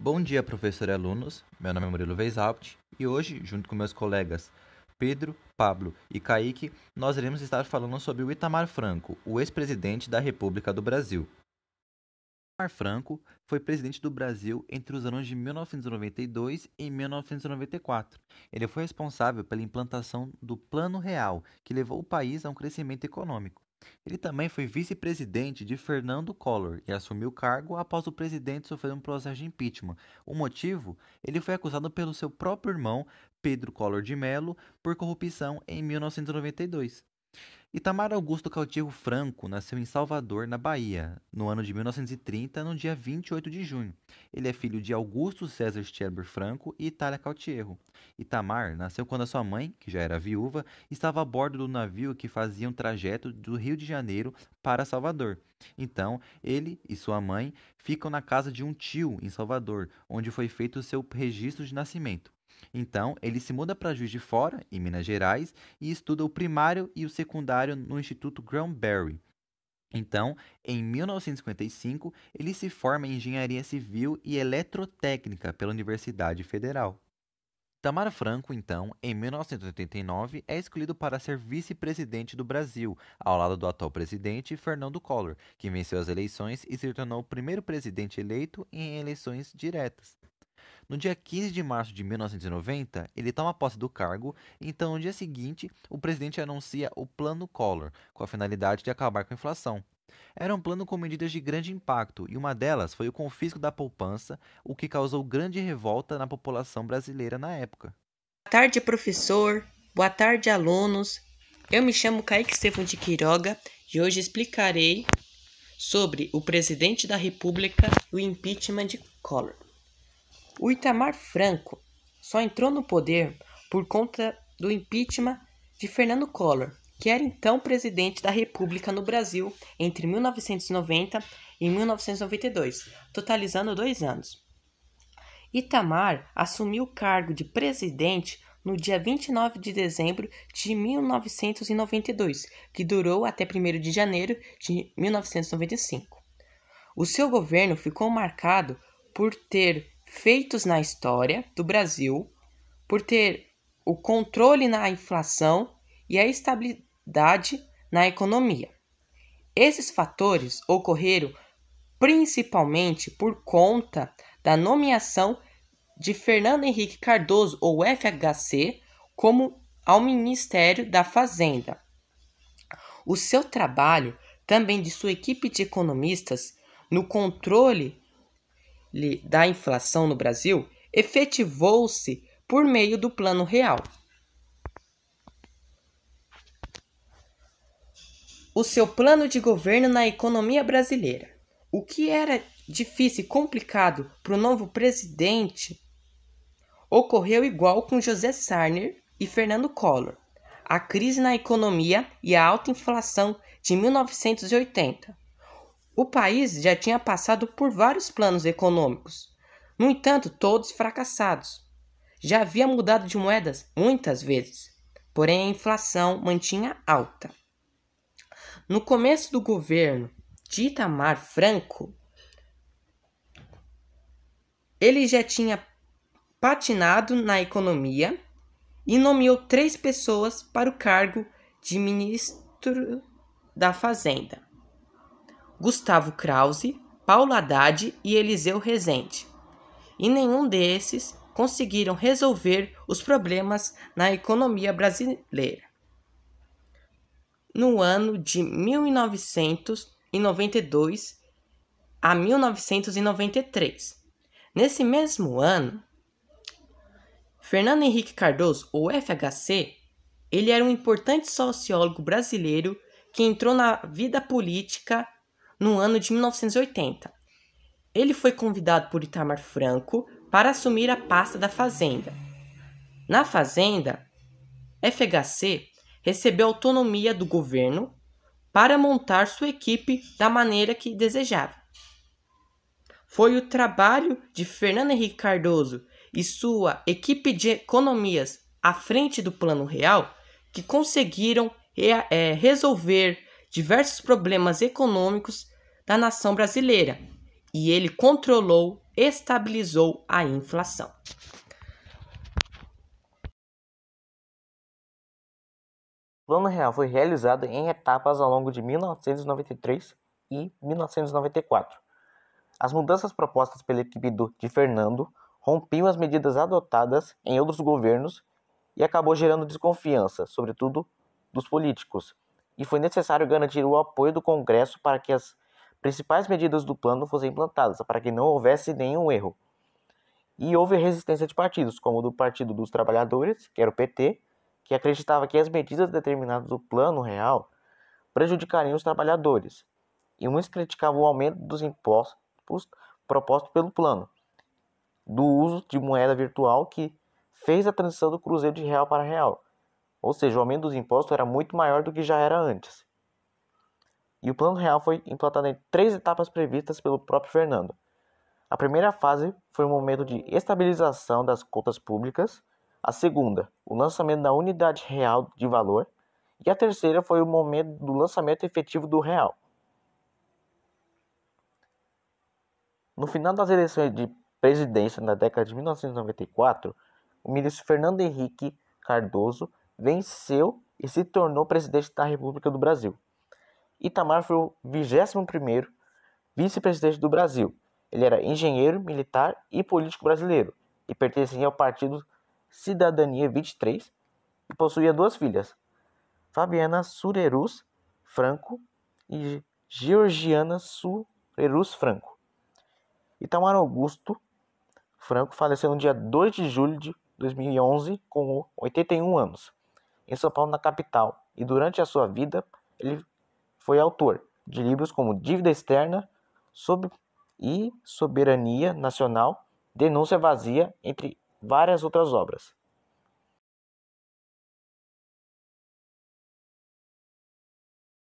Bom dia, professor e alunos. Meu nome é Murilo Weishaupt e hoje, junto com meus colegas Pedro, Pablo e Kaique, nós iremos estar falando sobre o Itamar Franco, o ex-presidente da República do Brasil. Itamar Franco foi presidente do Brasil entre os anos de 1992 e 1994. Ele foi responsável pela implantação do Plano Real, que levou o país a um crescimento econômico. Ele também foi vice-presidente de Fernando Collor e assumiu o cargo após o presidente sofrer um processo de impeachment. O motivo? Ele foi acusado pelo seu próprio irmão, Pedro Collor de Mello, por corrupção em 1992. Itamar Augusto Coutinho Franco nasceu em Salvador, na Bahia, no ano de 1930, no dia 28 de junho. Ele é filho de Augusto César Stieber Franco e Itália Coutinho. Itamar nasceu quando a sua mãe, que já era viúva, estava a bordo do navio que fazia um trajeto do Rio de Janeiro para Salvador. Então, ele e sua mãe ficam na casa de um tio em Salvador, onde foi feito o seu registro de nascimento. Então, ele se muda para Juiz de Fora, em Minas Gerais, e estuda o primário e o secundário no Instituto Granbury. Então, em 1955, ele se forma em Engenharia Civil e Eletrotécnica pela Universidade Federal. Itamar Franco, então, em 1989, é escolhido para ser vice-presidente do Brasil, ao lado do atual presidente Fernando Collor, que venceu as eleições e se tornou o primeiro presidente eleito em eleições diretas. No dia 15 de março de 1990, ele toma posse do cargo, então no dia seguinte, o presidente anuncia o Plano Collor, com a finalidade de acabar com a inflação. Era um plano com medidas de grande impacto, e uma delas foi o confisco da poupança, o que causou grande revolta na população brasileira na época. Boa tarde, professor. Boa tarde, alunos. Eu me chamo Kaique Estevão de Quiroga e hoje explicarei sobre o presidente da República e o impeachment de Collor. O Itamar Franco só entrou no poder por conta do impeachment de Fernando Collor, que era então presidente da República no Brasil entre 1990 e 1992, totalizando 2 anos. Itamar assumiu o cargo de presidente no dia 29 de dezembro de 1992, que durou até 1º de janeiro de 1995. O seu governo ficou marcado por ter feitos na história do Brasil, por ter o controle na inflação e a estabilidade na economia. Esses fatores ocorreram principalmente por conta da nomeação de Fernando Henrique Cardoso, ou FHC, como ao Ministério da Fazenda. O seu trabalho, também de sua equipe de economistas, no controle da inflação no Brasil, efetivou-se por meio do Plano Real. O seu plano de governo na economia brasileira. O que era difícil e complicado para o novo presidente ocorreu igual com José Sarney e Fernando Collor. A crise na economia e a alta inflação de 1980. O país já tinha passado por vários planos econômicos, no entanto, todos fracassados. Já havia mudado de moedas muitas vezes, porém a inflação mantinha alta. No começo do governo de Itamar Franco, ele já tinha patinado na economia e nomeou 3 pessoas para o cargo de ministro da Fazenda: Gustavo Krause, Paulo Haddad e Eliseu Rezende. E nenhum desses conseguiram resolver os problemas na economia brasileira. No ano de 1992 a 1993. Nesse mesmo ano, Fernando Henrique Cardoso, ou FHC, ele era um importante sociólogo brasileiro que entrou na vida política no ano de 1980. Ele foi convidado por Itamar Franco para assumir a pasta da Fazenda. Na Fazenda, FHC recebeu autonomia do governo para montar sua equipe da maneira que desejava. Foi o trabalho de Fernando Henrique Cardoso e sua equipe de economias à frente do Plano Real que conseguiram resolver diversos problemas econômicos da nação brasileira, e ele controlou estabilizou a inflação. O Plano Real foi realizado em etapas ao longo de 1993 e 1994. As mudanças propostas pela equipe de Fernando rompiam as medidas adotadas em outros governos e acabou gerando desconfiança, sobretudo dos políticos, e foi necessário garantir o apoio do Congresso para que as principais medidas do plano fossem implantadas, para que não houvesse nenhum erro. E houve resistência de partidos, como o do Partido dos Trabalhadores, que era o PT, que acreditava que as medidas determinadas do Plano Real prejudicariam os trabalhadores, e muitos criticavam o aumento dos impostos proposto pelo plano, do uso de moeda virtual que fez a transição do cruzeiro de real para real, ou seja, o aumento dos impostos era muito maior do que já era antes. E o Plano Real foi implantado em 3 etapas previstas pelo próprio Fernando. A primeira fase foi um momento de estabilização das contas públicas, a segunda, o lançamento da unidade real de valor, e a terceira foi o momento do lançamento efetivo do real. No final das eleições de presidência na década de 1994, o ministro Fernando Henrique Cardoso venceu e se tornou presidente da República do Brasil. Itamar foi o 21º vice-presidente do Brasil. Ele era engenheiro, militar e político brasileiro e pertencia ao partido Cidadania 23 e possuía 2 filhas, Fabiana Surerus Franco e Georgiana Surerus Franco. Itamar Augusto Franco faleceu no dia 2 de julho de 2011 com 81 anos, em São Paulo, na capital, e durante a sua vida ele foi autor de livros como Dívida Externa e Soberania Nacional, Denúncia Vazia, entre várias outras obras.